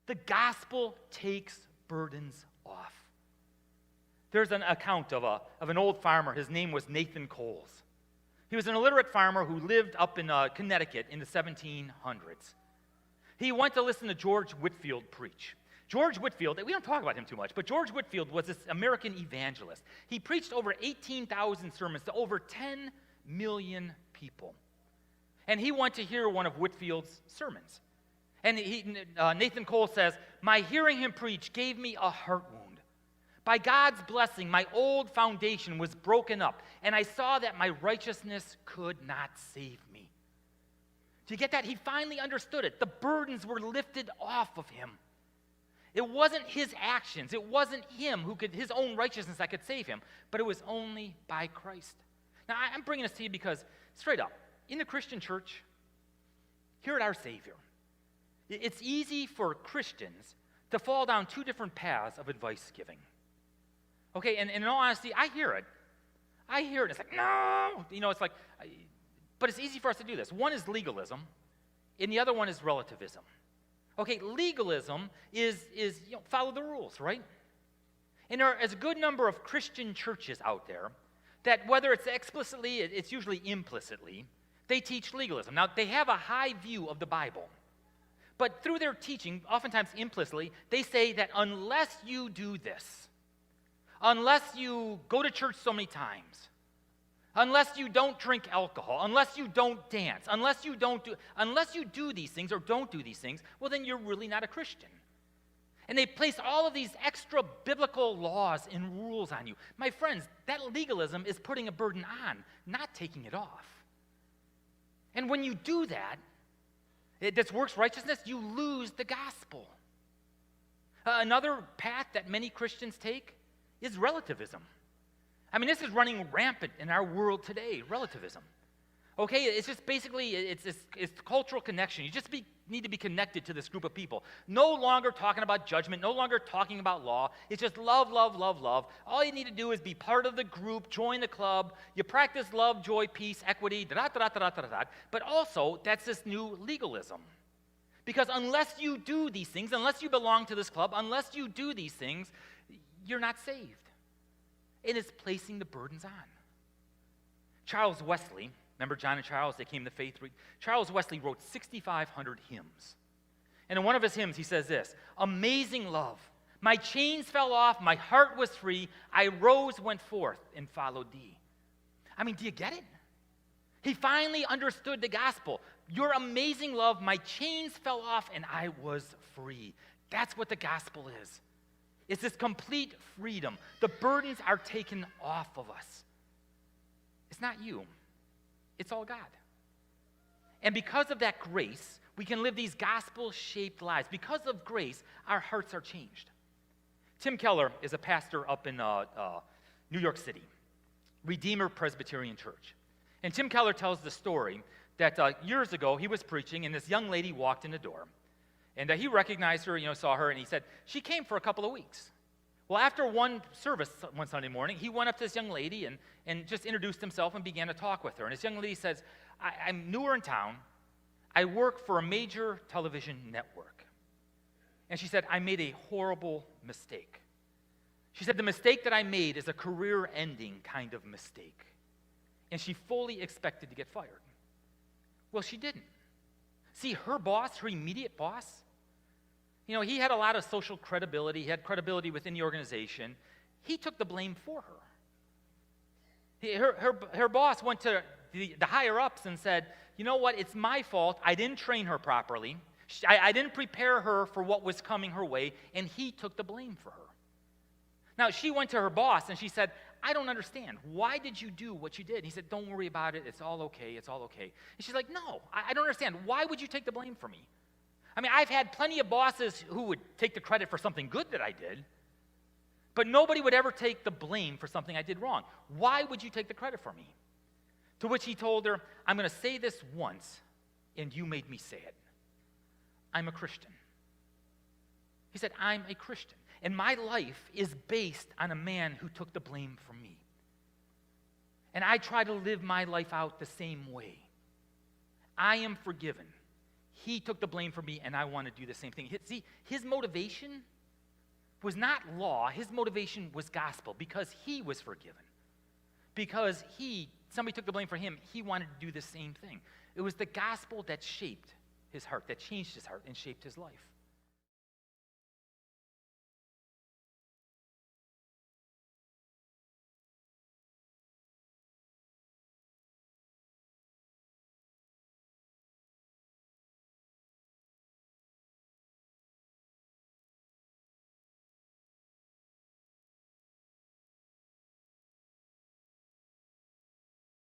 The gospel takes burdens off. There's an account of an old farmer. His name was Nathan Coles. He was an illiterate farmer who lived up in Connecticut in the 1700s. He went to listen to George Whitefield preach. George Whitefield, we don't talk about him too much, but George Whitefield was this American evangelist. He preached over 18,000 sermons to over 10 million people. And he went to hear one of Whitefield's sermons. And Nathan Cole says, "My hearing him preach gave me a heart wound. By God's blessing, my old foundation was broken up, and I saw that my righteousness could not save me." Do you get that? He finally understood it. The burdens were lifted off of him. It wasn't his actions. It wasn't his own righteousness that could save him, but it was only by Christ. Now, I'm bringing this to you because, straight up, in the Christian church, here at our Savior, it's easy for Christians to fall down two different paths of advice giving. Okay, and in all honesty, I hear it. It's like, no! It's like, but it's easy for us to do this. One is legalism, and the other one is relativism. Okay, legalism is follow the rules, right? And there is a good number of Christian churches out there that, whether it's explicitly, it's usually implicitly, they teach legalism. Now, they have a high view of the Bible. But through their teaching, oftentimes implicitly, they say that unless you do this, unless you go to church so many times, unless you don't drink alcohol, unless you don't dance, unless you do these things or don't do these things, well, then you're really not a Christian. And they place all of these extra biblical laws and rules on you. My friends, that legalism is putting a burden on, not taking it off. And when you do that, this works righteousness, you lose the gospel. Another path that many Christians take is relativism. I mean, this is running rampant in our world today, relativism. Okay, it's just basically, it's cultural connection. You just need to be connected to this group of people. No longer talking about judgment, no longer talking about law. It's just love, love, love, love. All you need to do is be part of the group, join the club. You practice love, joy, peace, equity, da-da-da-da-da-da-da. But also, that's this new legalism. Because unless you do these things, unless you belong to this club, unless you do these things, you're not saved. And it's placing the burdens on. Charles Wesley, remember John and Charles, they came to faith. Charles Wesley wrote 6,500 hymns. And in one of his hymns, he says this: "Amazing love, my chains fell off, my heart was free, I rose, went forth, and followed thee." I mean, do you get it? He finally understood the gospel. Your amazing love, my chains fell off, and I was free. That's what the gospel is. It's this complete freedom. The burdens are taken off of us. It's not you. It's all God. And because of that grace, we can live these gospel-shaped lives. Because of grace, our hearts are changed. Tim Keller is a pastor up in New York City, Redeemer Presbyterian Church. And Tim Keller tells the story that years ago he was preaching, and this young lady walked in the door. And he recognized her, saw her, and he said, she came for a couple of weeks. Well, after one service one Sunday morning, he went up to this young lady and just introduced himself and began to talk with her. And this young lady says, I'm newer in town. I work for a major television network. And she said, I made a horrible mistake. She said, the mistake that I made is a career-ending kind of mistake. And she fully expected to get fired. Well, she didn't. See, her boss, her immediate boss, he had a lot of social credibility. He had credibility within the organization. He took the blame for her. Her boss went to the higher-ups and said, you know what, it's my fault. I didn't train her properly. I didn't prepare her for what was coming her way, and he took the blame for her. Now, she went to her boss, and she said, I don't understand. Why did you do what you did? He said, don't worry about it. It's all okay. It's all okay. And she's like, no, I don't understand. Why would you take the blame for me? I mean, I've had plenty of bosses who would take the credit for something good that I did, but nobody would ever take the blame for something I did wrong. Why would you take the credit for me? To which he told her, I'm going to say this once, and you made me say it. I'm a Christian. He said, I'm a Christian, and my life is based on a man who took the blame for me. And I try to live my life out the same way. I am forgiven. he took the blame for me, and I want to do the same thing. See, his motivation was not law. His motivation was gospel, because he was forgiven. Because somebody took the blame for him, he wanted to do the same thing. It was the gospel that shaped his heart, that changed his heart and shaped his life.